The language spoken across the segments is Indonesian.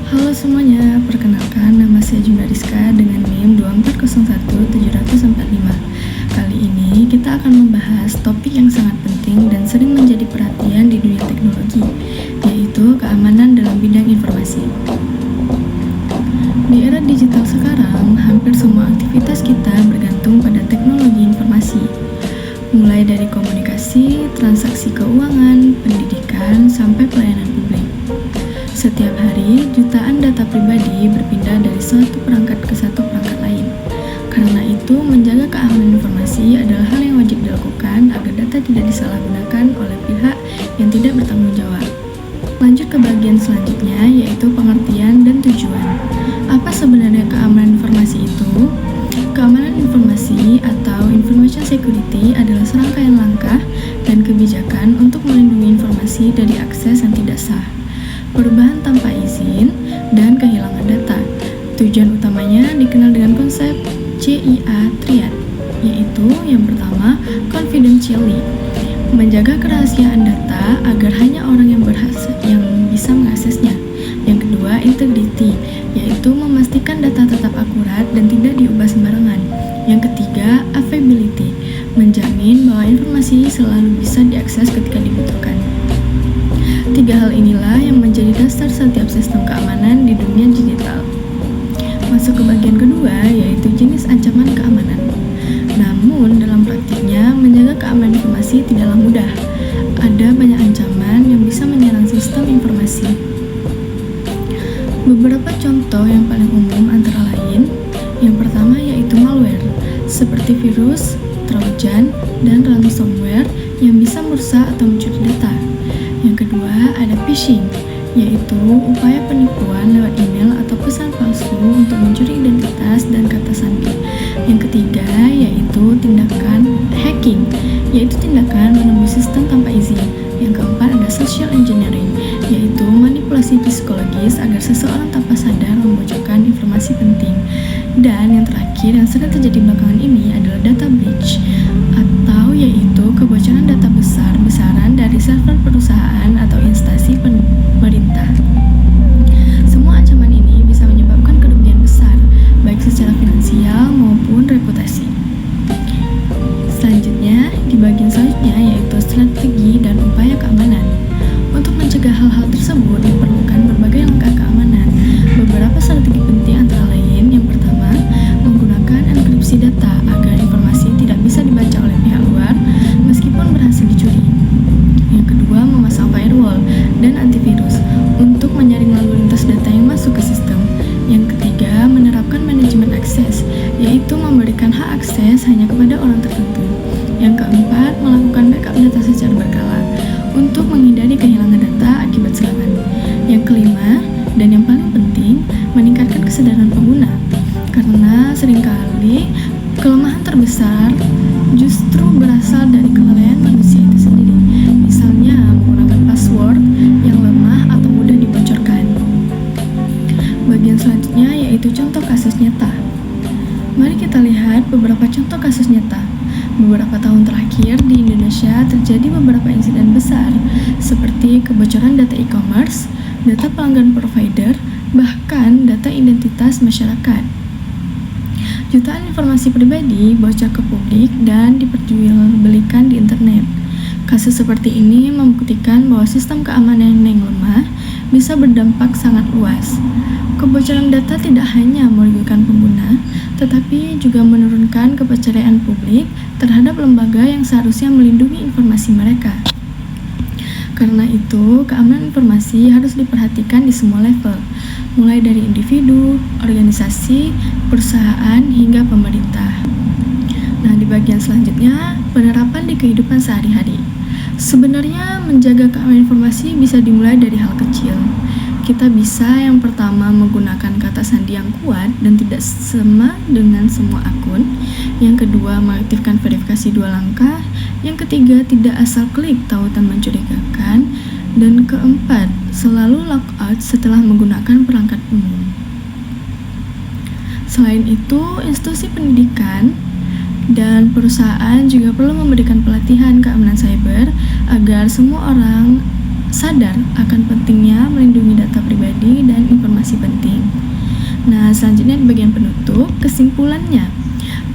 Halo semuanya, perkenalkan nama saya Junda Rizka dengan NIM 2401745. Kali ini kita akan membahas topik yang sangat penting dan sering menjadi perhatian di dunia teknologi, yaitu keamanan dalam bidang informasi. Di era digital sekarang, hampir semua aktivitas kita bergantung pada teknologi informasi. Mulai dari komunikasi, transaksi keuangan, pendidikan, sampai pelayanan publik. Setiap hari, jutaan data pribadi berpindah dari suatu perangkat ke satu perangkat lain. Karena itu, menjaga keamanan informasi adalah hal yang wajib dilakukan agar data tidak disalahgunakan oleh pihak yang tidak bertanggung jawab. Lanjut ke bagian selanjutnya, yaitu pengertian dan tujuan. Apa sebenarnya keamanan informasi itu? Keamanan informasi atau information security adalah serangkaian langkah dan kebijakan untuk melindungi informasi dari akses yang tidak sah, perubahan tanpa izin, dan kehilangan data. Tujuan utamanya dikenal dengan konsep CIA Triad, yaitu yang pertama, confidentiality, menjaga kerahasiaan data agar hanya orang yang bisa mengaksesnya. Yang kedua, integrity, yaitu memastikan data tetap akurat dan tidak diubah sembarangan. Yang ketiga, availability, menjamin bahwa informasi selalu bisa diakses ketika dibutuhkan. Tiga hal inilah yang menjadi dasar setiap sistem keamanan di dunia digital. Masuk ke bagian kedua, yaitu jenis ancaman keamanan. Namun, dalam praktiknya, menjaga keamanan informasi tidaklah mudah. Ada banyak ancaman yang bisa menyerang sistem informasi. Beberapa contoh yang paling umum antara lain, yang pertama yaitu malware, seperti virus, trojan, dan ransomware yang bisa merusak atau mencuri data. Yang kedua, ada phishing, yaitu upaya penipuan lewat email atau pesan palsu untuk mencuri identitas dan kata sandi. Yang ketiga, yaitu tindakan hacking, yaitu tindakan menembus sistem tanpa izin. Yang keempat, ada social engineering, yaitu manipulasi psikologis agar seseorang tanpa sadar membocorkan informasi penting. Dan yang terakhir yang sering terjadi belakangan ini adalah data breach, atau yaitu kebocoran data besar-besaran dari server perusahaan atau instansi pemerintah. Semua ancaman ini bisa menyebabkan kerugian besar, baik secara finansial maupun reputasi. Selanjutnya, di bagian selanjutnya yaitu strategi dan upaya keamanan. Untuk mencegah hal-hal tersebut diperlukan berbagai langkah keamanan. Beberapa strategi penting antara lain, yang pertama, menggunakan enkripsi data agar informasi tidak bisa dibaca oleh pihak luar meskipun berhasil dicuri. Yang kedua, memasang firewall dan antivirus untuk menyaring lalu lintas data yang masuk ke sistem. Yang ketiga, menerapkan manajemen akses, yaitu memberikan hak akses hanya kepada orang tertentu. Yang keempat, melakukan backup data secara berkala untuk menghindari kehilangan data akibat serangan. Yang kelima, dan yang paling penting, meningkatkan kesadaran pengguna, karena seringkali kelemahan terbesar justru berasal dari kelalaian manusia itu sendiri. Misalnya, menggunakan password yang lemah atau mudah dibocorkan. Bagian selanjutnya yaitu contoh kasus nyata. Mari kita lihat beberapa contoh kasus nyata. Beberapa tahun terakhir di Indonesia terjadi beberapa insiden besar seperti kebocoran data e-commerce, data pelanggan provider, bahkan data identitas masyarakat. Jutaan informasi pribadi bocor ke publik dan diperjualbelikan di internet. Kasus seperti ini membuktikan bahwa sistem keamanan yang lemah bisa berdampak sangat luas. Kebocoran data tidak hanya merugikan pengguna, tetapi juga menurunkan kepercayaan publik terhadap lembaga yang seharusnya melindungi informasi mereka. Karena itu, keamanan informasi harus diperhatikan di semua level, mulai dari individu, organisasi, perusahaan, hingga pemerintah. Nah, di bagian selanjutnya, penerapan di kehidupan sehari-hari. Sebenarnya, menjaga keamanan informasi bisa dimulai dari hal kecil. Kita bisa yang pertama menggunakan kata sandi yang kuat dan tidak sama dengan semua akun. Yang kedua, mengaktifkan verifikasi 2 langkah. Yang ketiga, tidak asal klik tautan mencurigakan. Dan keempat, selalu logout setelah menggunakan perangkat umum. Selain itu, institusi pendidikan dan perusahaan juga perlu memberikan pelatihan keamanan cyber agar semua orang sadar akan pentingnya melindungi data pribadi dan informasi informasi penting. Nah, selanjutnya di bagian penutup, kesimpulannya,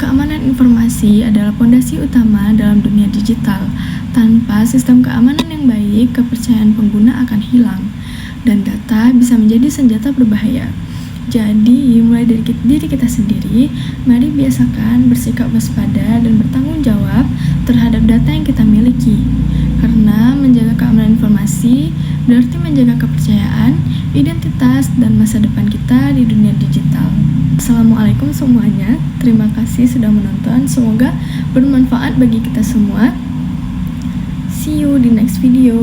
keamanan informasi adalah fondasi utama dalam dunia digital. Tanpa sistem keamanan yang baik, kepercayaan pengguna akan hilang, dan data bisa menjadi senjata berbahaya. Jadi, mulai dari diri kita sendiri, mari biasakan bersikap waspada dan bertanggung jawab terhadap data yang kita miliki. Karena menjaga keamanan informasi berarti menjaga kepercayaan, identitas, dan masa depan kita di dunia digital. Assalamualaikum semuanya, terima kasih sudah menonton, semoga bermanfaat bagi kita semua. See you di next video.